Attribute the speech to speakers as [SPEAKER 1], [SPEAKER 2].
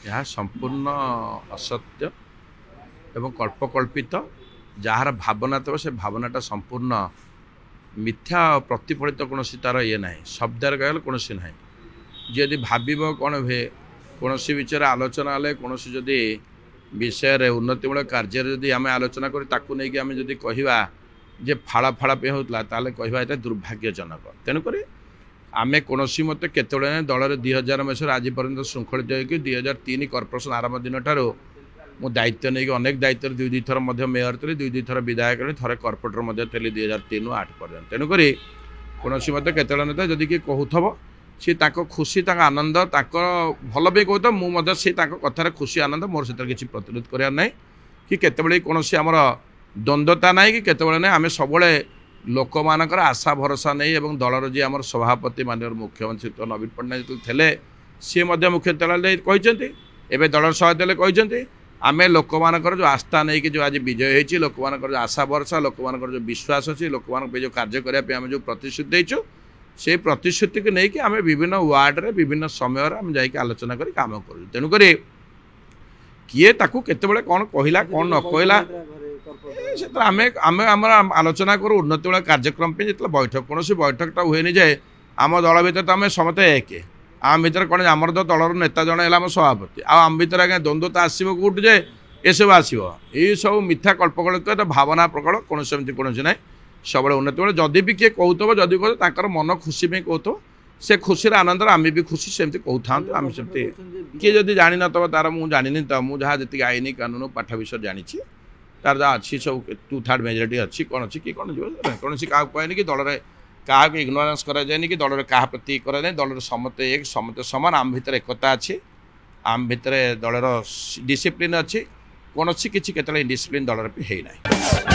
[SPEAKER 1] यह संपूर्ण असत्य एवं कल्पकल्पित जार भावना तो से भावनाटा संपूर्ण मिथ्या प्रतिफलित कौन तार ये ना शब्दार कहले कौन ना जी भाव कौन हुए कौन विषय आलोचना हेल्ले कौन जदि विषय उन्नतिमूलक कार्य जदि आम आलोचना करें आम जदि कहवा जे फाड़ा फाड़ा पे होता कहवा ये दुर्भाग्यजनक तेणुक आमे कौन मत केतवे दल 2000 मसीह आज पर्यटन श्रृंखलित होगी 2003 कर्पोरेसन आरंभ दिन ठारू मु दायित्व नहीं अनेक दायित्व दुई थर मेयर थी दुई थर विधायक थे कर्पोरेटर थी 2003 8 पर्यटन तेणुक कौन मत केतवे नेता जदि किए कहूब सी खुशी आनंद भल भी कहते मुझे सी कथार खुशी आनंद मोर से किसी प्रतिरोध करार ना कि केतबे कौन आमर द्वंद्वता ना कि केतबे ना आम सब लोक मानकर आशा भरोसा नहीं एवं दलर जी आम सभापति माननीय मुख्यमंत्री तो नवीन पट्टनायक जो थे सी मुख्यमंत्री कहते एवं दल सभापति कहते आम लोक मानकर जो आस्था नहीं कि जो आज विजय होती लोक मानकर जो आशा भरोसा लोक मानकर जो विश्वास अच्छी लोक मान जो कार्य करने आम जो प्रतिश्रुति देचु से प्रतिश्रुति को लेकिन आम विभिन्न वार्ड रे विभिन्न समय आम जाकि आलोचना कर काम करूँ तेणुक किए ताकू केतबेले कौन कहला कौन न कहला आम आलोचना करूँ उन्नतिमूलक कार्यक्रम पे जो बैठक कौन बैठकटा हुए जाए आम दल भर तो आम समस्त एक आम भर कौन आमर तो दलर नेता जन है आम सभापति आम भर आज्ञा द्वंद्वता आसो कौट जाए ये सब आसो ये सब मिथ्या कल्पकल्पित भावना प्रकट कौन कौन ना सब उन्नति जदि भी किए कहूब जदि कहते मन खुशी में कहूब से खुशी आनंद आम भी खुशी सेमती कहता आम सेमती किए जदि जानी न तार मुझे जानी तो मुझे जी आईन कानून पाठ विषय जानी तार जहाँ अच्छी सब 2/3 मेजोरिटी अच्छी कौन अच्छी कि कौन कौन क्या कहनी कि दल क्या इग्नोरेंस कराए कि दल क्या प्रति कराए दल समते एक समते सामान आम भर एकता अच्छी आम भर दलर डिसिप्लिन अच्छी कौन किसी केतला इनडिसिप्लिन दलर भी है ना।